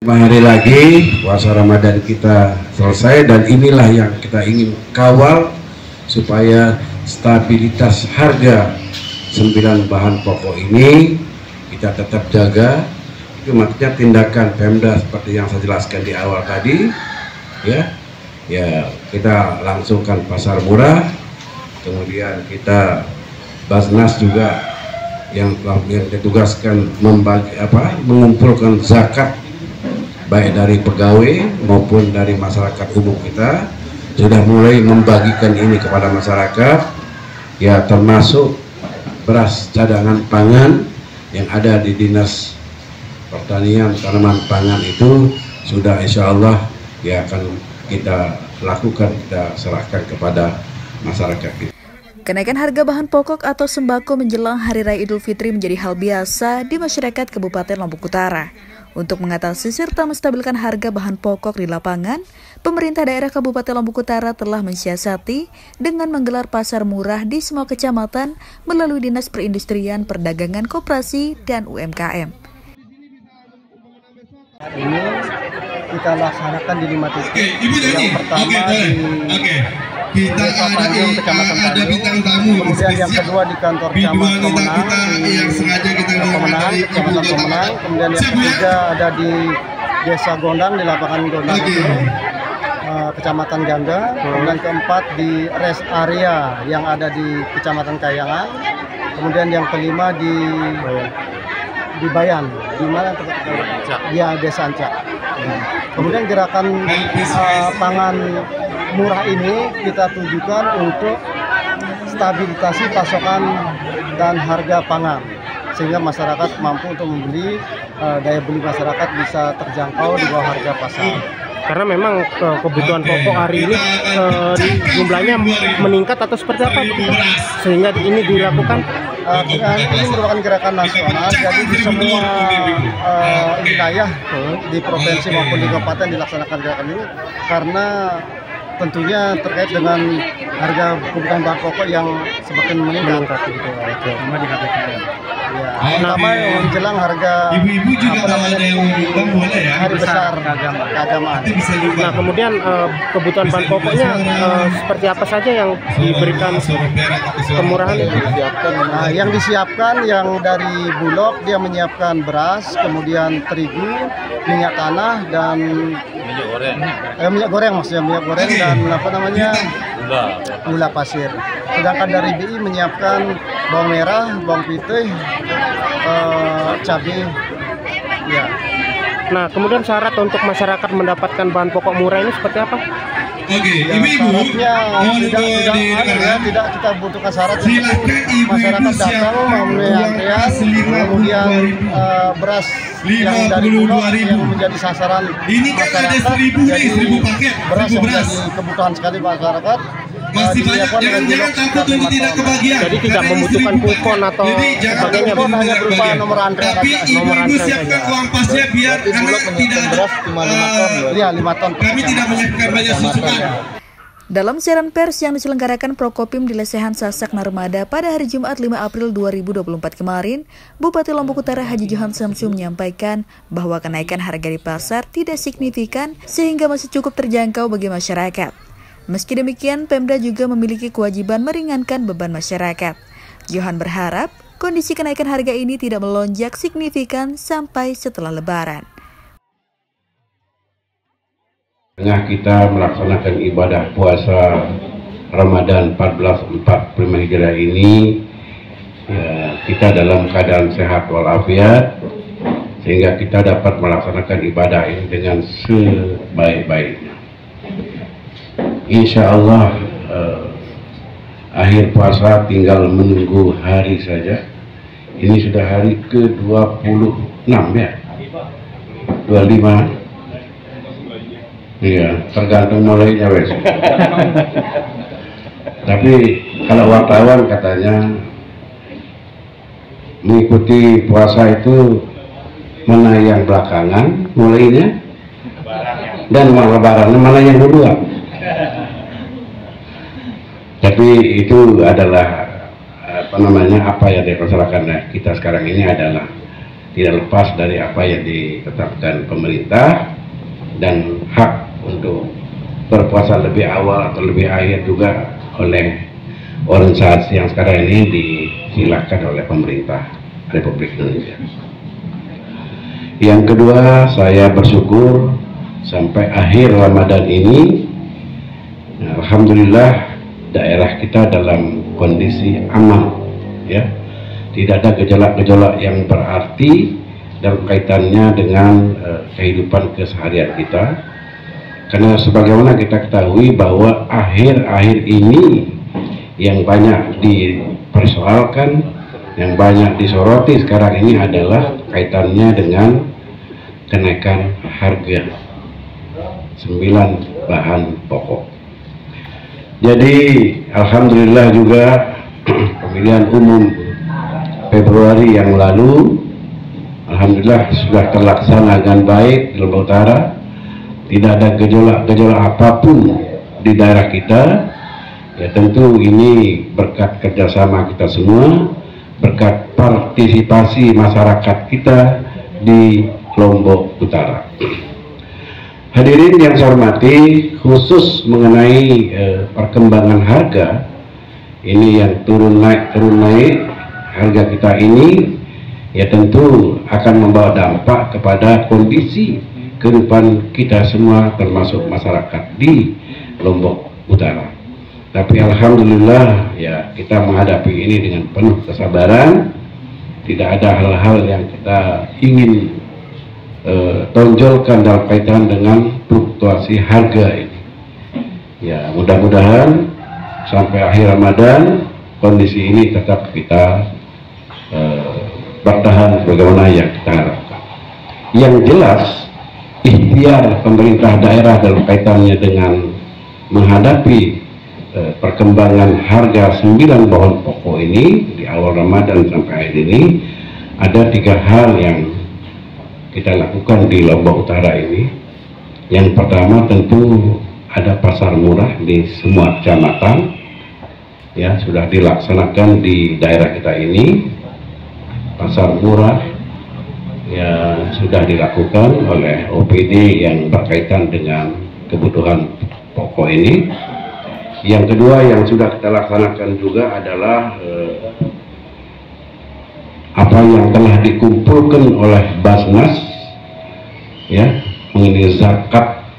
Hari lagi puasa Ramadan kita selesai, dan inilah yang kita ingin kawal supaya stabilitas harga 9 bahan pokok ini kita tetap jaga. Itu maksudnya tindakan Pemda seperti yang saya jelaskan di awal tadi, ya kita langsungkan pasar murah, kemudian kita Basnas juga yang ditugaskan mengumpulkan zakat baik dari pegawai maupun dari masyarakat umum. Kita sudah mulai membagikan ini kepada masyarakat, ya termasuk beras cadangan pangan yang ada di Dinas Pertanian Tanaman Pangan itu sudah insya Allah ya akan kita lakukan, kita serahkan kepada masyarakat kita. Kenaikan harga bahan pokok atau sembako menjelang Hari Raya Idul Fitri menjadi hal biasa di masyarakat Kabupaten Lombok Utara. Untuk mengatasi serta menstabilkan harga bahan pokok di lapangan, pemerintah daerah Kabupaten Lombok Utara telah mensiasati dengan menggelar pasar murah di semua kecamatan melalui Dinas Perindustrian, Perdagangan, Koperasi, dan UMKM. Ini kita laksanakan di 5 titik. Yang pertama di Desa Tanjung, Kecamatan Tanjung, kemudian yang kedua di kantor Camat Pemenang, Kecamatan Pemenang, kemudian yang ketiga ada di Desa Gondang, di lapangan Gondang itu, Kecamatan Gangga, kemudian keempat di rest area yang ada di Kecamatan Kayangan, kemudian yang kelima di Bayan, di mana tempat dia Desa Ancak. Kemudian gerakan pangan murah ini kita tujukan untuk stabilisasi pasokan dan harga pangan, sehingga masyarakat mampu untuk membeli, daya beli masyarakat bisa terjangkau di bawah harga pasar. Karena memang kebutuhan pokok hari ini jumlahnya meningkat atau seperti apa, sehingga ini dilakukan. Ini merupakan gerakan nasional, jadi di semua wilayah di provinsi maupun di kabupaten dilaksanakan gerakan ini, karena tentunya terkait dengan harga kebutuhan bahan pokok yang semakin meningkat. Terutama menjelang harga ibu-ibu juga ada yang mengundang boleh ya, hari besar keagamaan. Nah, kemudian kebutuhan bahan pokoknya seperti apa saja yang diberikan kemurahan itu? Nah, yang disiapkan yang dari Bulog dia menyiapkan beras, kemudian terigu, minyak tanah, dan minyak goreng dan gula pasir. Sedangkan dari BI menyiapkan bawang merah, bawang putih, cabai. Ya. Nah, kemudian syarat untuk masyarakat mendapatkan bahan pokok murah ini seperti apa? Ibu-ibu, tidak kita butuhkan syarat. Masyarakat datang memenuhi antrian, kemudian beras yang dari Bulog yang menjadi sasaran masyarakat, jadi beras yang menjadi kebutuhan sekali masyarakat. Masih banyak jangan takut untuk tidak kebagian. Jadi tidak membutuhkan kupon atau sebagainya. Hanya berupa nomor antrian. Tapi ibu-ibu siapkan uang pasnya biar anak tidak beras cuma 5 ton. Iya, 5 ton. Kami tidak menyiapkan banyak susukan. Dalam siaran pers yang diselenggarakan Prokopim di Lesehan Sasak Narmada pada hari Jumat 5 April 2024 kemarin, Bupati Lombok Utara Haji Johan Samsu menyampaikan bahwa kenaikan harga di pasar tidak signifikan sehingga masih cukup terjangkau bagi masyarakat. Meski demikian, Pemda juga memiliki kewajiban meringankan beban masyarakat. Johan berharap kondisi kenaikan harga ini tidak melonjak signifikan sampai setelah Lebaran. Tengah kita melaksanakan ibadah puasa Ramadan 1445 Hijriah ini, ya, kita dalam keadaan sehat walafiat, sehingga kita dapat melaksanakan ibadah ini dengan sebaik-baiknya. Insya Allah akhir puasa tinggal menunggu hari saja. Ini sudah hari ke-26 ya, 25. Iya, tergantung mulainya wes. Tapi kalau wartawan katanya mengikuti puasa itu mana yang belakangan mulainya dan Lebaran mana yang duluan. Tapi itu adalah apa yang dilaksanakan kita sekarang ini adalah tidak lepas dari apa yang ditetapkan pemerintah, dan hak untuk berpuasa lebih awal atau lebih akhir juga oleh organisasi yang sekarang ini disilakan oleh pemerintah Republik Indonesia. Yang kedua, saya bersyukur sampai akhir Ramadan ini, alhamdulillah daerah kita dalam kondisi aman, ya, tidak ada gejolak-gejolak yang berarti dalam kaitannya dengan kehidupan keseharian kita. Karena sebagaimana kita ketahui bahwa akhir-akhir ini yang banyak dipersoalkan, yang banyak disoroti sekarang ini adalah kaitannya dengan kenaikan harga 9 bahan pokok. Jadi alhamdulillah juga pemilihan umum Februari yang lalu alhamdulillah sudah terlaksana dengan baik di Lombok Utara. Tidak ada gejolak-gejolak apapun di daerah kita. Ya, tentu ini berkat kerjasama kita semua, berkat partisipasi masyarakat kita di Lombok Utara. Hadirin yang saya hormati, khusus mengenai perkembangan harga ini yang turun naik harga kita ini, ya tentu akan membawa dampak kepada kondisi kehidupan kita semua, termasuk masyarakat di Lombok Utara. Tapi alhamdulillah ya kita menghadapi ini dengan penuh kesabaran. Tidak ada hal-hal yang kita ingin tonjolkan dalam kaitan dengan fluktuasi harga ini. Ya, mudah-mudahan sampai akhir Ramadan kondisi ini tetap kita bertahan sebagaimana yang kita harapkan. Yang jelas, ikhtiar pemerintah daerah dalam kaitannya dengan menghadapi perkembangan harga 9 bahan pokok ini di awal Ramadan sampai akhir ini, ada 3 hal yang kita lakukan di Lombok Utara ini. Yang pertama tentu ada pasar murah di semua kecamatan, ya sudah dilaksanakan di daerah kita ini. Pasar murah ya sudah dilakukan oleh OPD yang berkaitan dengan kebutuhan pokok ini. Yang kedua yang sudah kita laksanakan juga adalah apa yang telah dikumpulkan oleh Basnas, ya, mengenai zakat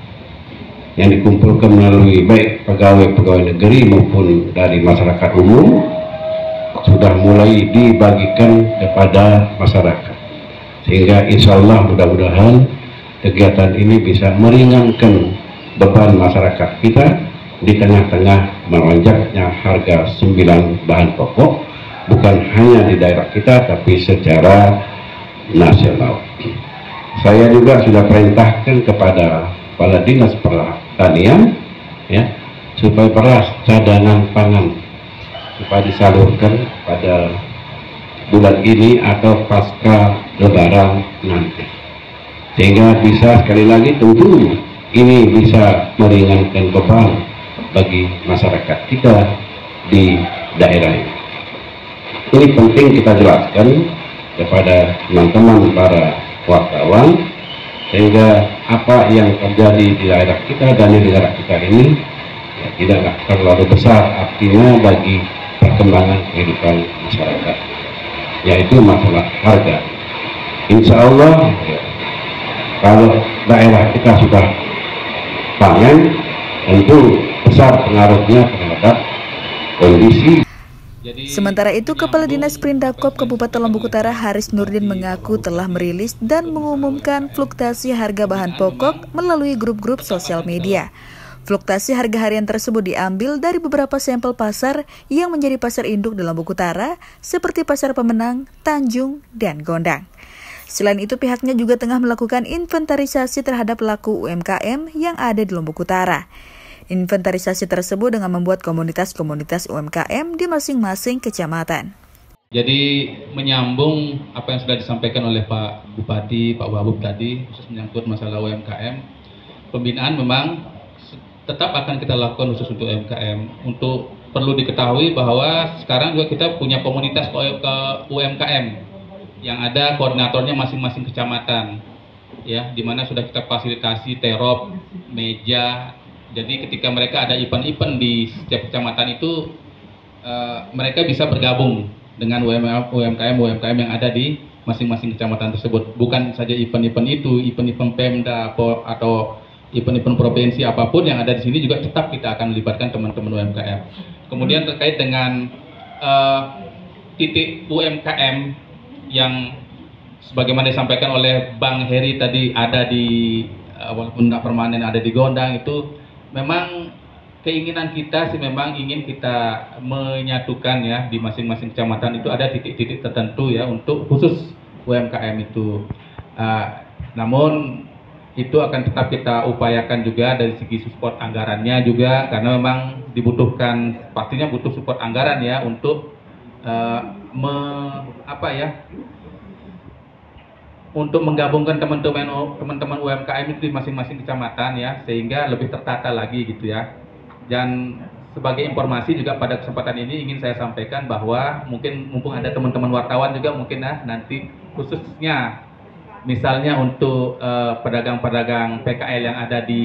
yang dikumpulkan melalui baik pegawai-pegawai negeri maupun dari masyarakat umum, sudah mulai dibagikan kepada masyarakat, sehingga insya Allah mudah-mudahan kegiatan ini bisa meringankan beban masyarakat kita di tengah-tengah melonjaknya harga 9 bahan pokok, bukan hanya di daerah kita tapi secara nasional. Saya juga sudah perintahkan kepada Kepala Dinas Pertanian, ya, supaya beras cadangan pangan supaya disalurkan pada bulan ini atau pasca Lebaran nanti, sehingga bisa sekali lagi tentu ini bisa meringankan beban bagi masyarakat kita di daerah ini. Ini penting kita jelaskan kepada teman-teman para wartawan, sehingga apa yang terjadi di daerah kita dan di negara kita ini ya, tidaklah terlalu besar artinya bagi perkembangan kehidupan masyarakat, yaitu masalah harga. Insya Allah ya, kalau daerah kita sudah pangan, tentu besar pengaruhnya terhadap kondisi. Sementara itu, Kepala Dinas Perindakop Kabupaten Lombok Utara Haris Nurdin mengaku telah merilis dan mengumumkan fluktuasi harga bahan pokok melalui grup-grup sosial media. Fluktuasi harga harian tersebut diambil dari beberapa sampel pasar yang menjadi pasar induk di Lombok Utara, seperti Pasar Pemenang, Tanjung, dan Gondang. Selain itu, pihaknya juga tengah melakukan inventarisasi terhadap pelaku UMKM yang ada di Lombok Utara. Inventarisasi tersebut dengan membuat komunitas-komunitas UMKM di masing-masing kecamatan. Jadi menyambung apa yang sudah disampaikan oleh Pak Bupati, Pak Wabub tadi, khusus menyangkut masalah UMKM, pembinaan memang tetap akan kita lakukan khusus untuk UMKM. Untuk perlu diketahui bahwa sekarang juga kita punya komunitas ke UMKM yang ada koordinatornya masing-masing kecamatan, ya, di mana sudah kita fasilitasi terop, meja. Jadi ketika mereka ada event-event di setiap kecamatan itu, mereka bisa bergabung dengan UMKM yang ada di masing-masing kecamatan tersebut. Bukan saja event-event itu, event-event Pemda atau event-event provinsi apapun yang ada di sini juga tetap kita akan melibatkan teman-teman UMKM. Kemudian terkait dengan titik UMKM yang sebagaimana disampaikan oleh Bang Heri tadi ada di walaupun tidak permanen ada di Gondang, itu memang keinginan kita sih memang ingin kita menyatukan ya di masing-masing kecamatan itu ada titik-titik tertentu ya untuk khusus UMKM itu. Namun itu akan tetap kita upayakan juga dari segi support anggarannya juga, karena memang dibutuhkan, pastinya butuh support anggaran ya untuk untuk menggabungkan teman-teman UMKM itu di masing-masing kecamatan ya, sehingga lebih tertata lagi gitu ya. Dan sebagai informasi juga pada kesempatan ini ingin saya sampaikan bahwa mumpung ada teman-teman wartawan juga mungkin nanti khususnya misalnya untuk pedagang-pedagang PKL yang ada di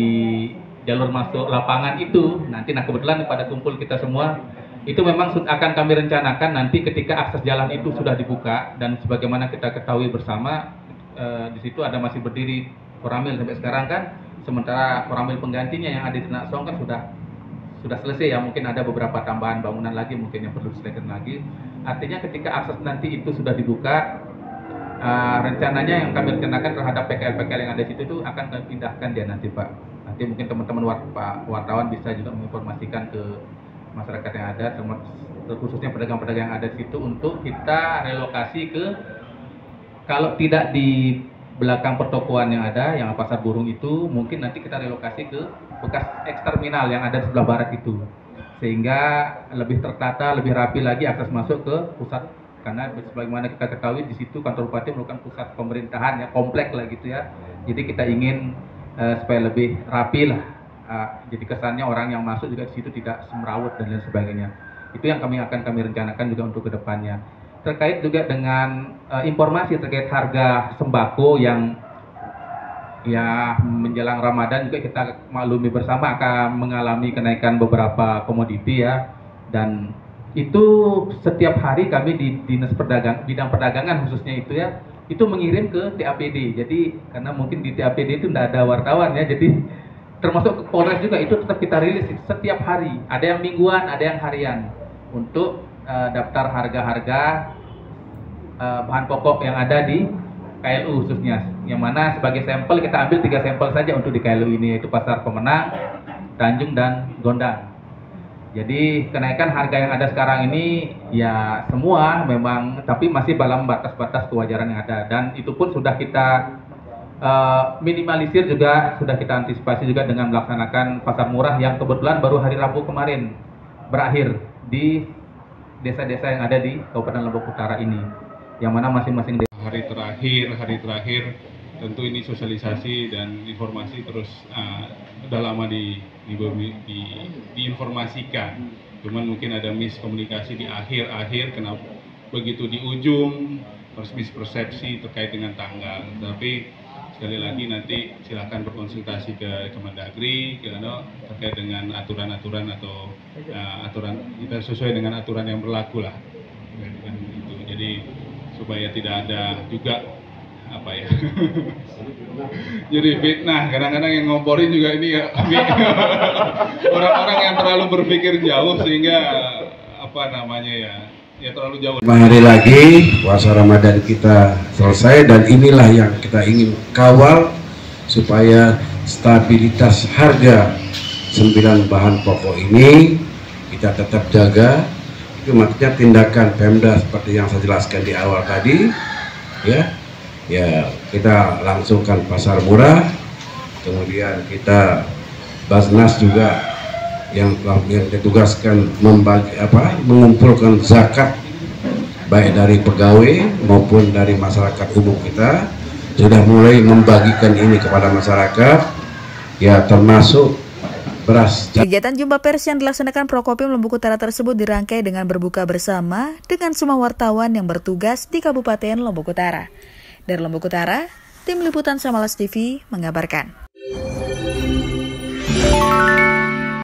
jalur masuk lapangan itu nanti, kebetulan pada kumpul kita semua itu memang akan kami rencanakan nanti ketika akses jalan itu sudah dibuka, dan sebagaimana kita ketahui bersama di situ ada masih berdiri koramil sampai sekarang kan, sementara koramil penggantinya yang ada di Tenak Song kan sudah selesai ya, mungkin ada beberapa tambahan bangunan lagi mungkin yang perlu diselesaikan lagi. Artinya ketika akses nanti itu sudah dibuka, rencananya yang kami rencanakan terhadap PKL-PKL yang ada di situ itu akan kami pindahkan dia nanti Pak. Nanti mungkin teman-teman wartawan bisa juga menginformasikan ke masyarakat yang ada, khususnya pedagang-pedagang yang ada di situ, untuk kita relokasi ke, kalau tidak di belakang pertokoan yang ada, yang pasar burung itu, mungkin nanti kita relokasi ke bekas eksterminal yang ada di sebelah barat itu, sehingga lebih tertata, lebih rapi lagi akses masuk ke pusat. Karena sebagaimana kita ketahui di situ kantor bupati merupakan pusat pemerintahan ya, kompleks lah gitu ya. Jadi kita ingin supaya lebih rapi lah. Jadi kesannya orang yang masuk juga di situ tidak semrawut dan lain sebagainya. Itu yang kami rencanakan juga untuk kedepannya. Terkait juga dengan informasi terkait harga sembako yang ya menjelang Ramadan juga kita maklumi bersama akan mengalami kenaikan beberapa komoditi ya, dan itu setiap hari kami di Dinas Bidang Perdagangan khususnya itu ya, itu mengirim ke TAPD. Jadi karena mungkin di TAPD itu tidak ada wartawan ya, jadi termasuk ke Polres juga itu tetap kita rilis setiap hari. Ada yang mingguan, ada yang harian untuk daftar harga-harga bahan pokok yang ada di KLU khususnya. Yang mana sebagai sampel kita ambil 3 sampel saja untuk di KLU ini, yaitu Pasar Pemenang, Tanjung, dan Gondang. Jadi kenaikan harga yang ada sekarang ini ya semua memang, tapi masih dalam batas-batas kewajaran yang ada, dan itu pun sudah kita minimalisir juga, sudah kita antisipasi juga dengan melaksanakan pasar murah yang kebetulan baru hari Rabu kemarin berakhir di desa-desa yang ada di Kabupaten Lombok Utara ini, yang mana masing-masing hari terakhir tentu ini sosialisasi dan informasi terus udah lama diinformasikan, cuman mungkin ada miskomunikasi di akhir, kenapa begitu di ujung harus mispersepsi terkait dengan tanggal. Tapi sekali lagi nanti silahkan berkonsultasi ke Kemendagri terkait dengan aturan-aturan atau aturan kita sesuai dengan aturan yang berlaku lah. Jadi supaya tidak ada juga jadi fitnah, kadang-kadang yang ngomporin juga ini ya orang-orang yang terlalu berpikir jauh sehingga terlalu jauh. 5 hari lagi puasa Ramadan kita selesai, dan inilah yang kita ingin kawal supaya stabilitas harga 9 bahan pokok ini kita tetap jaga. Itu maksudnya tindakan Pemda seperti yang saya jelaskan di awal tadi ya, kita langsungkan pasar murah, kemudian kita Basnas juga yang telah ditugaskan mengumpulkan zakat baik dari pegawai maupun dari masyarakat umum, kita sudah mulai membagikan ini kepada masyarakat ya, termasuk beras. Kegiatan jumpa pers yang dilaksanakan Prokopim Lombok Utara tersebut dirangkai dengan berbuka bersama dengan semua wartawan yang bertugas di Kabupaten Lombok Utara. Dari Lombok Utara, Tim Liputan Samalas TV mengabarkan.